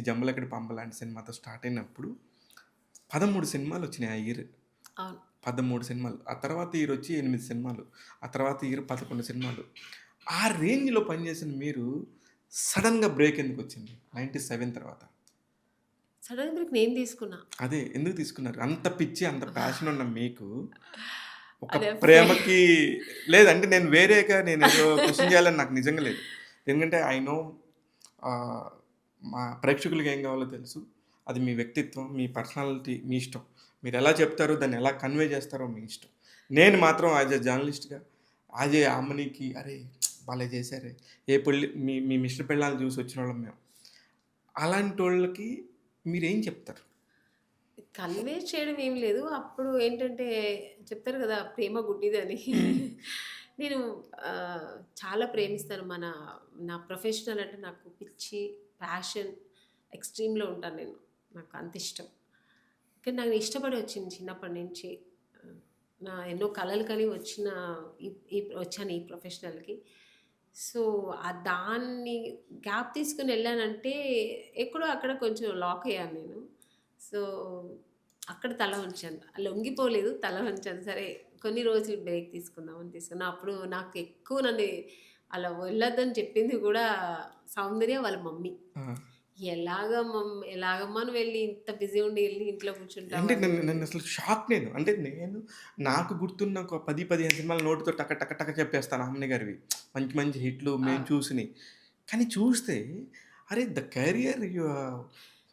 'జంబలకడి పంప' లాంటి సినిమాతో స్టార్ట్ అయినప్పుడు 13 సినిమాలు వచ్చినాయి ఆ ఇయర్. అవును. 13 సినిమాలు. ఆ తర్వాత ఇయర్ వచ్చి 8 సినిమాలు. ఆ తర్వాత ఇయర్ 11 సినిమాలు. ఆ రేంజ్‌లో పనిచేసిన మీరు సడెన్‌గా బ్రేక్ ఎందుకొచ్చింది 97 తర్వాత? సడెన్ బ్రేక్ నేను తీసుకున్నా. అదే ఎందుకు తీసుకున్నారు? అంత పిచ్చి, అంత ప్యాషన్ ఉన్న మీకు ఒక అదే ప్రేమకి లేదంటే నేను వేరేగా నేనేదో క్వెషన్ చేయాలని నాకు నిజంగా లేదు. ఎందుకంటే ఐ నో ఆహ్, మా ప్రేక్షకులకి ఏం కావాలో తెలుసు. అది మీ వ్యక్తిత్వం, మీ పర్సనాలిటీ మీ ఇష్టం. మీరెలా చెప్తారో, దాన్ని ఎలా కన్వే చేస్తారో మీ ఇష్టం. నేను మాత్రం యాస్ ఎ జర్నలిస్ట్‌గా యాస్ ఎ అమ్మనికి అరే! భలే చేశారే! ఏ పెళ్లి మీ మీ మిస్టర్ పెళ్ళాన్ని చూసి వచ్చినోళ్ళం మేము. అలాంటోళ్ళకి మీరేం చెప్తారు? కన్వే చేయడం ఏం లేదు. అప్పుడు ఏంటంటే చెప్తారు గదా! ప్రేమ గుడ్డిదని. హ్మ్. నేను చాలా ప్రేమిస్తాను. నా ప్రొఫెషనల్ అంటే నాకు పిచ్చి, ప్యాషన్ ఎక్స్‌ట్రీమ్‌లో ఉంటాను నేను. నాకు అంత ఇష్టం. కానీ నాకు ఇష్టపడి వచ్చింది చిన్నప్పటి నుంచి. ఆహ్, నా ఎన్నో కలలు కని వచ్చిన ఈ ఈ వచ్చాను ఈ ప్రొఫెషనల్‌కి. సో, దాన్ని గ్యాప్ తీసుకొని ఎళ్ళానంటే ఎక్కడో అక్కడ కొంచెం లాక్ అయ్యాను నేను. సో, అక్కడ తల వంచాను. లొంగిపోలేదు. తల వంచాను. సరే కొన్ని రోజులు బ్రేక్ తీసుకుందామని తీసుకున్నా. అప్పుడు నాకు ఎక్కువ అలా వెళ్ళొద్దని చెప్పింది గూడా సౌందర్య వాళ్ళ మమ్మీ. ఆ! ఎలాగమ్మా నువ్వెళ్ళి ఇంత బిజీ ఉండి ఎళ్లి ఇంట్లో కూర్చుంటావు అంటే అది నన్ను ఇది అని. నన్నసలు షాక్ నేను. అంటే నాకు గుర్తున్న ఒక 10, 15 సినిమాలు నోటితో టక టక టక చెప్పేస్తాను 'అమ్మని' గారివి. మంచి మంచి హిట్లు ఆ! మేము చూసినయి. కానీ చూస్తే అరే! ద కెరియర్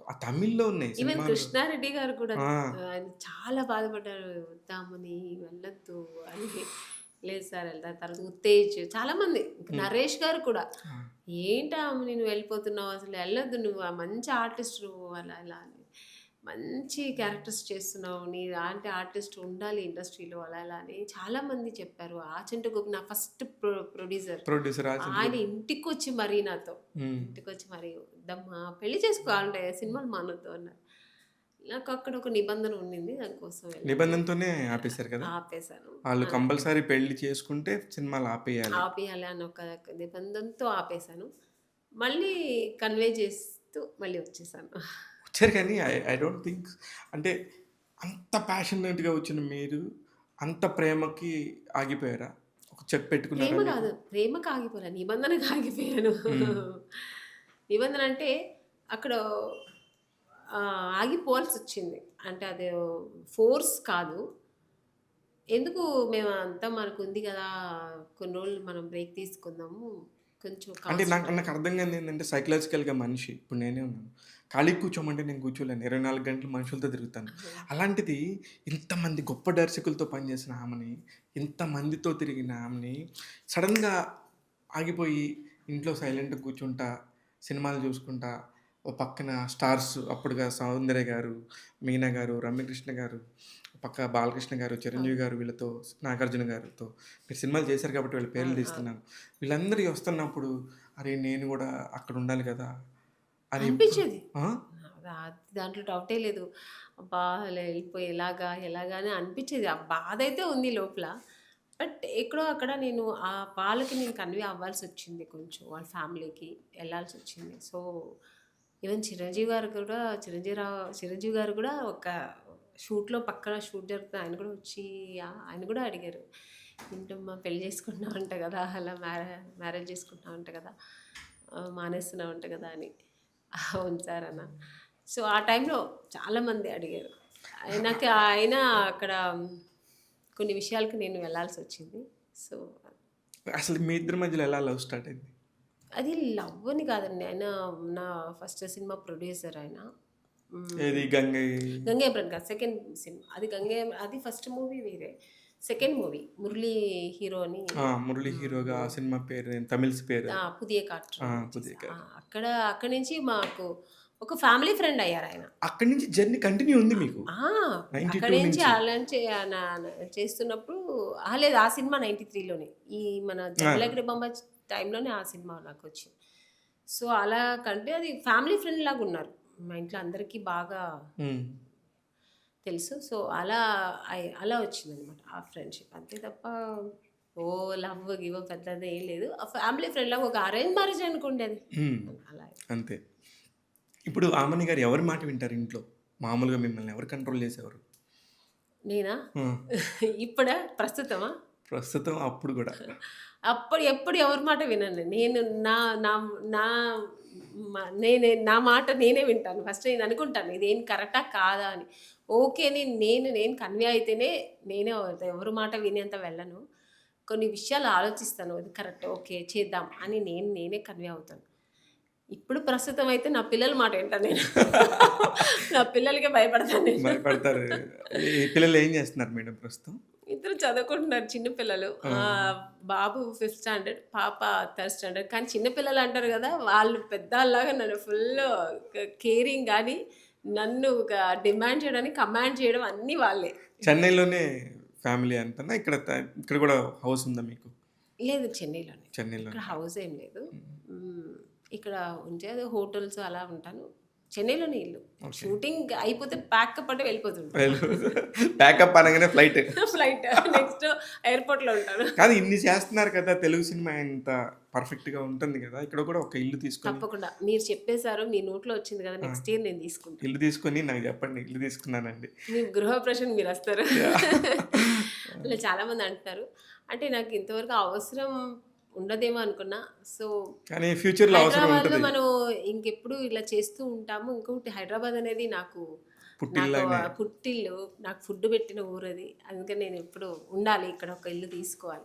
ఆ తమిళ్‌లో ఉన్నాయి ఈవెన్ సినిమాలు. కృష్ణారెడ్డి గారు కూడా ఆ! ఆయన చాలా బాధపడ్డారు. "వద్దామని వెళ్ళొద్దు" అని. లేదు సార్ ఎళ్తాను. తర్వాత ఉత్తేజ్ చాలామంది హ్మ్. నరేష్ గారు కూడా. ఆ! "ఏంటమ్మ నువ్వు వెళ్ళిపోతున్నావు అసలు ఎళ్ళొద్దు నువ్వు మంచి ఆర్టిస్ట్ నువ్వు" అలా ఇలా అని. "మంచి క్యారెక్టర్స్ చేస్తున్నావు. నీలాంటి ఆర్టిస్ట్ ఉండాలి ఇండస్ట్రీలో" అలా ఇలా అని చాలామంది చెప్పారు. ఆచంట గోపి నా ఫస్ట్ ప్రొడ్యూసర్. ప్రొడ్యూసర్ ఆయన రాజేంద్ర. ఇంటికొచ్చి మరీ నాతో హ్మ్. ఇంటికొచ్చి మరి "వద్దమ్మా పెళ్లి చేసుకో అంటే సినిమాలు మానొద్దు" అన్నారు. నాకు అక్కడ ఒక నిబంధన ఉండింది. దానికోసం వెళ్ళాను. నిబంధనతోనే ఆపేసారు కదా! ఆపేశాను. ఆళ్ళు అది కంపల్సరీ పెళ్లి చేసుకుంటే సినిమాలు ఆపేయాలి. ఆపేయాలి అన్న ఒక నిబంధనతో ఆపేశాను. మళ్ళీ కన్వే చేస్తూ మళ్ళీ వచ్చేసాను. వచ్చారు కానీ ఐ డోంట్ థింక్ అంటే అంత ప్యాషనేట్‌గా వచ్చిన మీరు అంత ప్రేమకి ఆగిపోయారా? ఒక చెక్ పెట్టుకున్నారా ప్రేమ మీకు? కాదు. ప్రేమకి ఆగిపోలే. నిబంధనకి ఆగిపోయాను. హ్మ్. నిబంధన అంటే అక్కడ ఆగిపోవాల్సొచ్చింది. అంటే అది ఫోర్స్ కాదు. ఎందుకు మేమంతా మనకుంది గదా! కొన్ని రోజులు మనం బ్రేక్ తీసుకుందాము. కొంచెం అంటే నాకు కాన్సంట్రేట్ నాకు అర్థం కానిది ఏంటంటే సైకలాజికల్‌గా మనిషి ఇప్పుడు నేనే ఉన్నాను. ఖాళీగా కూర్చోమంటే నేను కూర్చోలేను. 24 గంటలు మనుషులతో తిరుగుతాను. అలాంటిది ఇంతమంది గొప్ప దర్శకులతో పనిచేసిన ఆమెని, ఇంతమందితో తిరిగిన ఆమెని సడెన్‌గా ఆగిపోయి ఇంట్లో సైలెంట్‌గా కూర్చుంటా, సినిమాలు చూసుకుంటా, ఓ పక్కన స్టార్స్ అప్పుడుగా సౌందర్య గారు, మీనా గారు, రమ్యకృష్ణ గారు, పక్క బాలకృష్ణ గారు, చిరంజీవి అవును. గారు వీళ్ళతో, నాగార్జున గారితో మీరు సినిమాలు చేశారు కాబట్టి వీళ్ళ పేర్లు అవును. అవును. తీస్తున్నాను. వీళ్ళందరియి వస్తున్నప్పుడు అరే! నేను గూడా అక్కడ ఉండాలి గదా! అని ఎప్పుడు అనిపిచ్చేది. ఆ! దాంట్లో డౌటే లేదు. అబ్బా! అలా ఎళ్ళిపోయి ఎలాగా అని అనిపిచ్చేది. ఆ బాధైతే ఉంది లోపల. బట్ ఎక్కడో అక్కడ వాళ్ళకి నేను కన్వే అవ్వాల్సొచ్చింది కొంచెం. వాళ్ళ ఫ్యామిలీకి ఎళ్ళాల్సొచ్చింది. సో, ఈవెన్ చిరంజీవి గారు కూడా ఒక షూట్‌లో పక్కన షూట్ జరుగుతుంది. ఆయన కూడా వచ్చి ఆయన కూడా అడిగారు. "ఏంటమ్మా పెళ్లి చేసుకుంటున్నావంట గదా! అలా మ్యారేజ్ చేసుకుంటున్నావంట గదా! మానేస్తున్నావంట గదా!" అని. అవును సార్ అన్నా. సో, ఆ టైంలో చాలామంది అడిగారు. అయినా అక్కడ కొన్ని విషయాలకి నేను వెళ్ళాల్సొచ్చింది. సో, అసలు మీ ఇద్దరి మధ్యలో ఎలా లవ్ స్టార్ట్ అయింది? అది లవ్ అని కాదండి. నా ఫస్ట్ సినిమా ప్రొడ్యూసర్ ఆయన. ఏది హ్మ్. 'గంగై'? 'గంగేబ్రన్' కాదు సెకండ్ సినిమా. అది ఫస్ట్ మూవీ వేరే. సెకండ్ మూవీ 'మురళీ' హీరో అని. ఆ! 'మురళి' హీరోగా ఆ సినిమా పేరు తమిళ్ పేరు అది. 'పుదియ కాట్రు' ఆ! చేశా. 'పుదియకారు.' అక్కడి నుంచి మాకు ఒక ఫ్యామిలీ ఫ్రెండ్ అయ్యారాయన. అక్కడి నుంచి జర్నీ కంటిన్యూ ఉంది మీకు. ఆ! అక్కడి 92 నుంచి నుంచి. అలాంటి నా నా చేస్తున్నప్పుడు లేదు ఆ సినిమా 93లోనే. మన ఆ! 'జంబలకడి బొమ్మ' టైంలోనే ఆ సినిమా నాకొచ్చింది. సో, అలా కంటే అది ఫ్యామిలీ ఫ్రెండ్ లాగున్నారు. మా ఇంట్లో అందరికీ బాగా హ్మ్. తెలుసు. సో, అలా వచ్చిందనమాట ఆ ఫ్రెండ్‌షిప్. అంతే తప్ప లవ్ గివ్ పెద్దది ఏం లేదు. ఆ ఫ్యామిలీ ఫ్రెండ్ లాగా ఒక అరేంజ్ మ్యారేజ్ అనుకోండి అది. హ్మ్. అలా. అంతే. ఇప్పుడు ఆమని గారు ఎవరి మాట వింటారు ఇంట్లో? మామూలుగా మిమ్మల్ని ఎవరు కంట్రోల్ చేసేవారు? నేనా? హ్మ్. ఇప్పుడా? ప్రస్తుతమా? ప్రస్తుతం, అప్పుడు గూడా. అప్పుడు ఎప్పుడు ఎవరి మాట వినను. నేను నా నా నా నా మాట నేనే వింటాను. ఫస్ట్ నేను అనుకుంటాను ఇదేం కరెక్టా కాదా అని. ఓకే. నేను కన్వే అయితేనే నేనే ఎవరి మాట వినేంత వెళ్ళను. కొన్ని విషయాలు ఆలోచిస్తాను. ఇది కరెక్ట్. ఓకే. చేద్దాం అని నేనే కన్వే అవుతాను. ఇప్పుడు ప్రస్తుతం అయితే నా పిల్లల మాట వింటా నేను. నా పిల్లలకే భయపడతాను నేను. భయపడతారు. ఈ పిల్లలు ఏం చేస్తున్నారు మేడం ప్రస్తుతం? ఇద్దరు చదువుకుంటున్నారు చిన్న పిల్లలు. ఆ! బాబు 5th స్టాండర్డ్, పాప 3rd స్టాండర్డ్. కానీ చిన్న పిల్లలు అంటారు గదా! వాళ్ళు పెద్దవాళ్ళలాగా నన్ను ఫుల్లు కేరింగ్ గానీ, నన్ను డిమాండ్ చేయడానికి, కమాండ్ చేయడం అన్నీ వాళ్ళే. చెన్నైలోనే ఫ్యామిలీ అంతనా? ఇక్కడ గూడా హౌస్ ఉందా మీకు? లేదు చెన్నైలోనే. చెన్నైలోనే. ఇక్కడ హౌస్ ఏం లేదు. హ్మ్. హ్మ్. ఇక్కడ ఉంచేది హోటల్స్ అలా ఉంటాను. చెన్నైలోనే ఇల్లు. ఓకే. షూటింగ్ అయిపోతే ప్యాకప్ అంటే వెళ్ళిపోతుంటా. ప్యాకప్ అనగానే ఫ్లైట్. ఫ్లైట్ నెక్స్ట్ ఎయిర్‌పోర్ట్‌లో ఉంటాను. కాదు, ఇన్ని చేస్తున్నారు కదా! తెలుగు సినిమా ఇంత పర్ఫెక్ట్‌గా ఉంటుంది గదా! ఇక్కడ గూడా ఒక ఇల్లు తీసుకొని తప్పకుండా. మీరు చెప్పేసారు. మీ నోట్లో వచ్చింది కదా! ఆ! నెక్స్ట్ ఇయర్ నేను తీసుకుంటా. ఇల్లు తీసుకొని నాకు చెప్పండి. ఇల్లు తీసుకున్నానండి. మీ గృహప్రవేశానికి మీరొస్తారు. యాహ్! అలా చాలామంది అంటున్నారు. అంటే నాకు ఇంతవరకు అవసరం ఉండదేమో అనుకున్నా. సో, కానీ ఫ్యూచర్‌లో అవసరం హైదరాబాద్‌లో ఉంటది. మనం ఇంకెప్పుడు ఇలా చేస్తూ ఉంటాము. ఇంకొకటి హైదరాబాద్ అనేది నాకు పుట్టిల్లానే. పుట్టిల్లు. నాకు ఫుడ్ పెట్టిన ఊరది. అందుకని నేనెప్పుడు ఉండాలి. ఇక్కడ ఒక ఇల్లు తీసుకోవాలి.